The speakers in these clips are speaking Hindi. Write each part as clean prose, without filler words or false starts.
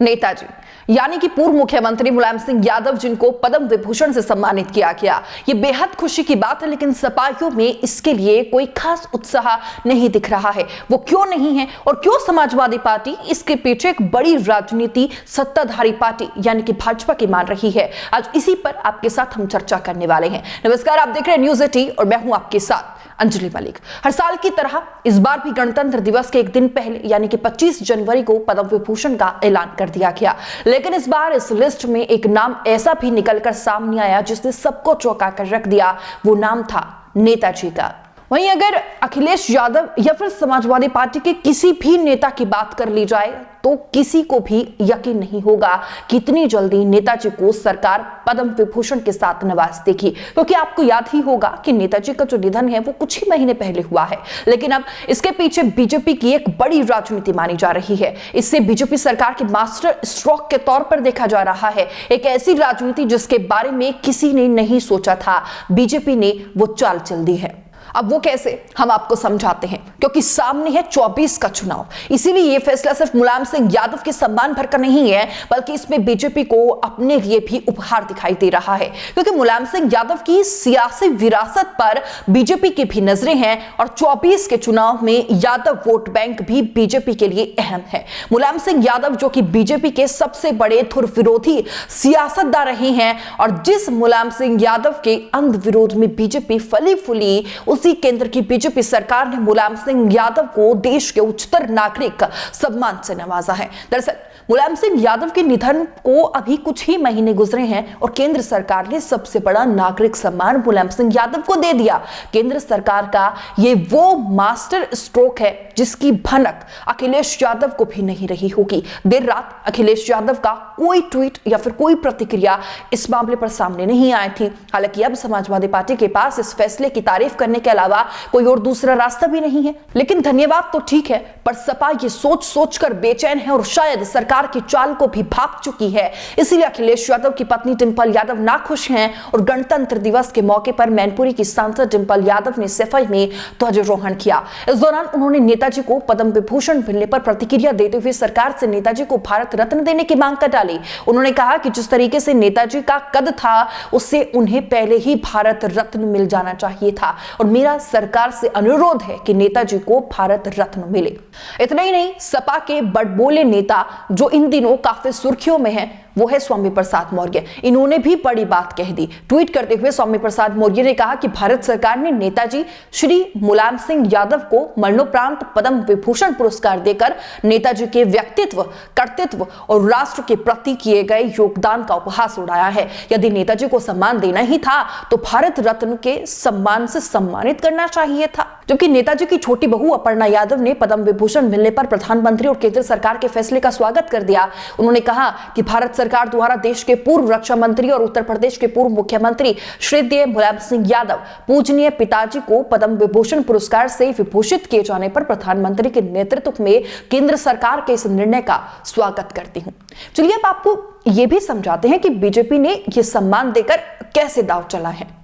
नेताजी यानी कि पूर्व मुख्यमंत्री मुलायम सिंह यादव, जिनको पद्म विभूषण से सम्मानित किया गया, ये बेहद खुशी की बात है। लेकिन सपाइयों में इसके लिए कोई खास उत्साह नहीं दिख रहा है। वो क्यों नहीं है और क्यों समाजवादी पार्टी इसके पीछे एक बड़ी राजनीति सत्ताधारी पार्टी यानी कि भाजपा की मान रही है, आज इसी पर आपके साथ हम चर्चा करने वाले हैं। नमस्कार, आप देख रहे हैं न्यूज़ 18 और मैं हूं आपके साथ अंजलि मलिक। हर साल की तरह इस बार भी गणतंत्र दिवस के एक दिन पहले यानी कि 25 जनवरी को पद्म विभूषण का ऐलान कर दिया गया। लेकिन इस बार इस लिस्ट में एक नाम ऐसा भी निकलकर सामने आया जिसने सबको चौंका कर रख दिया। वो नाम था नेताजी का। वहीं अगर अखिलेश यादव या फिर समाजवादी पार्टी के किसी भी नेता की बात कर ली जाए तो किसी को भी यकीन नहीं होगा कि इतनी जल्दी नेताजी को सरकार पद्म विभूषण के साथ नवाज देगी, क्योंकि आपको याद ही होगा कि नेताजी का जो निधन है वो कुछ ही महीने पहले हुआ है। लेकिन अब इसके पीछे बीजेपी की एक बड़ी राजनीति मानी जा रही है। इससे बीजेपी सरकार के मास्टर स्ट्रोक के तौर पर देखा जा रहा है। एक ऐसी राजनीति जिसके बारे में किसी ने नहीं सोचा था, बीजेपी ने वो चाल चल दी है। अब वो कैसे, हम आपको समझाते हैं, क्योंकि सामने है 24 का चुनाव। इसीलिए ये फैसला सिर्फ मुलायम सिंह यादव के सम्मान भर का नहीं है, बल्कि इसमें बीजेपी को अपने लिए भी उपहार दिखाई दे रहा है। क्योंकि मुलायम सिंह यादव की सियासी विरासत पर बीजेपी की भी नजरें हैं और 24 के चुनाव में यादव वोट बैंक भी बीजेपी के लिए अहम है। मुलायम सिंह यादव जो कि बीजेपी के सबसे बड़े धुर विरोधी सियासतदान रहे हैं और जिस मुलायम सिंह यादव के अंध विरोध में बीजेपी फली फूली, उसी केंद्र की बीजेपी सरकार ने मुलायम सिंह यादव को देश के उच्चतर नागरिक सम्मान से नवाजा है। दरअसल मुलायम सिंह यादव के निधन को अभी कुछ ही महीने गुजरे हैं और केंद्र सरकार ने सबसे बड़ा नागरिक सम्मान मुलायम सिंह यादव को दे दिया। केंद्र सरकार का ये वो मास्टर स्ट्रोक है जिसकी भनक अखिलेश यादव को भी नहीं रही होगी। देर रात अखिलेश यादव का कोई ट्वीट या फिर कोई प्रतिक्रिया इस मामले पर सामने नहीं आई थी। हालांकि अब समाजवादी पार्टी के पास इस फैसले की तारीफ करने के अलावा कोई और दूसरा रास्ता भी नहीं है। लेकिन धन्यवाद तो ठीक है, पर सपा ये सोच सोचकर बेचैन है और शायद सरकार की चाल को भी भांप चुकी है। इसीलिए अखिलेश यादव की पत्नी डिंपल यादव नाखुश हैं और गणतंत्र दिवस के मौके पर मैनपुरी की सांसद डिंपल यादव ने सफाई में ध्वजारोहण किया। इस दौरान उन्होंने नेताजी को पद्म विभूषण मिलने पर प्रतिक्रिया देते हुए सरकार से नेताजी को भारत रत्न देने की मांग कर डाली। उन्होंने कहा कि जिस तरीके से नेताजी का कद था उससे उन्हें पहले ही भारत रत्न मिल जाना चाहिए था और मेरा सरकार से अनुरोध है कि नेताजी को भारत रत्न मिले। इतना ही नहीं, सपा के बड़बोले नेता जो इन दिनों काफी सुर्खियों में है वो है स्वामी प्रसाद मौर्य। इन्होंने भी बड़ी बात कह दी। ट्वीट करते हुए स्वामी प्रसाद मौर्य ने कहा कि भारत सरकार ने नेताजी श्री मुलायम सिंह यादव को मरणोपरांत पद्म विभूषण पुरस्कार देकर नेताजी के व्यक्तित्व, कर्तृत्व और राष्ट्र के प्रति किए गए योगदान का उपहास उड़ाया है। यदि नेताजी को सम्मान देना ही था तो भारत रत्न के सम्मान से सम्मानित करना चाहिए था। जबकि नेताजी की छोटी बहू अपर्णा यादव ने पद्म विभूषण मिलने पर प्रधानमंत्री और केंद्र सरकार के फैसले का स्वागत कर दिया। उन्होंने कहा कि भारत सरकार द्वारा देश के पूर्व रक्षा मंत्री और उत्तर प्रदेश के पूर्व मुख्यमंत्री श्री मुलायम सिंह यादव पूजनीय पिताजी को पद्म विभूषण पुरस्कार से विभूषित किए जाने पर प्रधानमंत्री के नेतृत्व में केंद्र सरकार के इस निर्णय का स्वागत करती हूं। चलिए अब आपको यह भी समझाते हैं कि बीजेपी ने यह सम्मान देकर कैसे दांव चला है।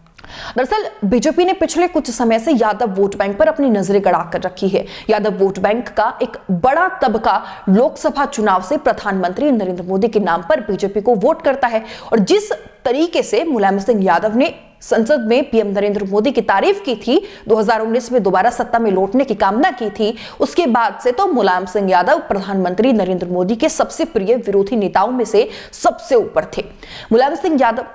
दरअसल बीजेपी ने पिछले कुछ समय से यादव वोट बैंक पर अपनी नजरें गड़ा कर रखी है। यादव वोट बैंक का एक बड़ा तबका लोकसभा चुनाव से प्रधानमंत्री नरेंद्र मोदी के नाम पर बीजेपी को वोट करता है और जिस तरीके से मुलायम सिंह यादव ने संसद में पीएम नरेंद्र मोदी की तारीफ की थी, 2019 में दोबारा सत्ता में लौटने की कामना की थी, उसके बाद से तो मुलायम सिंह यादव प्रधानमंत्री नरेंद्र मोदी के सबसे प्रिय विरोधी नेताओं में से सबसे ऊपर थे। मुलायम सिंह यादव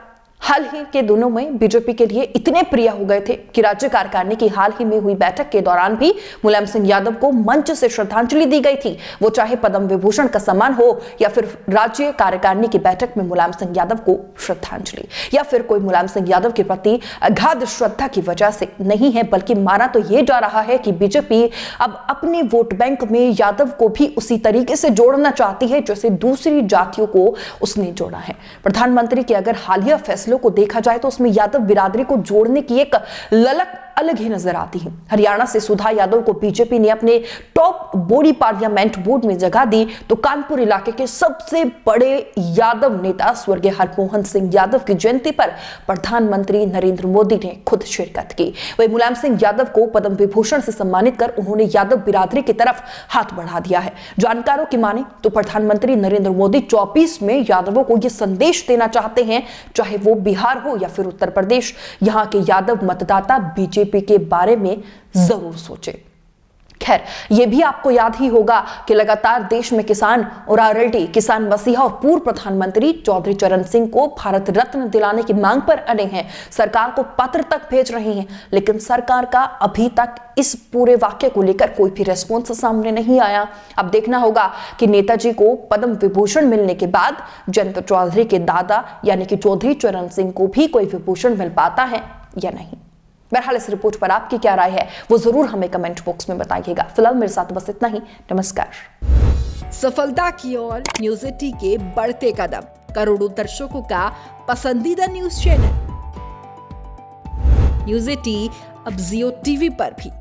हाल ही के दिनों में बीजेपी के लिए इतने प्रिय हो गए थे कि राज्य कार्यकारिणी की हाल ही में हुई बैठक के दौरान भी मुलायम सिंह यादव को मंच से श्रद्धांजलि दी गई थी। वो चाहे पद्म विभूषण का सम्मान हो या फिर राज्य कार्यकारिणी की बैठक में मुलायम सिंह यादव को श्रद्धांजलि, या फिर कोई मुलायम सिंह यादव के प्रति अगाध श्रद्धा की वजह से नहीं है, बल्कि माना तो यह जा रहा है कि बीजेपी अब अपने वोट बैंक में यादव को भी उसी तरीके से जोड़ना चाहती है जैसे दूसरी जातियों को उसने जोड़ा है। प्रधानमंत्री के अगर हालिया फैसलों को देखा जाए तो उसमें यादव बिरादरी को जोड़ने की एक ललक अलग ही नजर आती हैं। हरियाणा से सुधा यादव को बीजेपी ने अपने टॉप बॉडी पार्लियामेंट बोर्ड में जगह दी, तो कानपुर इलाके के सबसे बड़े यादव नेता स्वर्गीय हरमोहन सिंह यादव की जयंती पर प्रधानमंत्री नरेंद्र मोदी ने खुद शिरकत की। वही मुलायम सिंह यादव को पद्म विभूषण से सम्मानित कर उन्होंने यादव बिरादरी की तरफ हाथ बढ़ा दिया है। जानकारों की माने तो प्रधानमंत्री नरेंद्र मोदी 24 में यादवों को यह संदेश देना चाहते हैं, चाहे वो बिहार हो या फिर उत्तर प्रदेश, यहां के यादव मतदाता बीजेपी के बारे में जरूर सोचे। खैर, यह भी आपको याद ही होगा कि लगातार देश में किसान और आरएलडी, किसान मसीहा और पूर्व प्रधानमंत्री चौधरी चरण सिंह को भारत रत्न दिलाने की मांग पर अड़े हैं। सरकार को पत्र तक भेज रहे हैं, लेकिन सरकार का अभी तक इस पूरे वाक्य को लेकर कोई भी रेस्पॉन्स सामने नहीं आया। अब देखना होगा कि नेताजी को पद्म विभूषण मिलने के बाद जयंत चौधरी के दादा यानी कि चौधरी चरण सिंह को भी कोई विभूषण मिल पाता है या नहीं। बहरहाल इस रिपोर्ट पर आपकी क्या राय है वो जरूर हमें कमेंट बॉक्स में बताइएगा। फिलहाल मेरे साथ बस इतना ही। नमस्कार। सफलता की ओर न्यूज 18 के बढ़ते कदम, करोड़ों दर्शकों का पसंदीदा न्यूज चैनल न्यूज 18 अब जियो टीवी पर भी।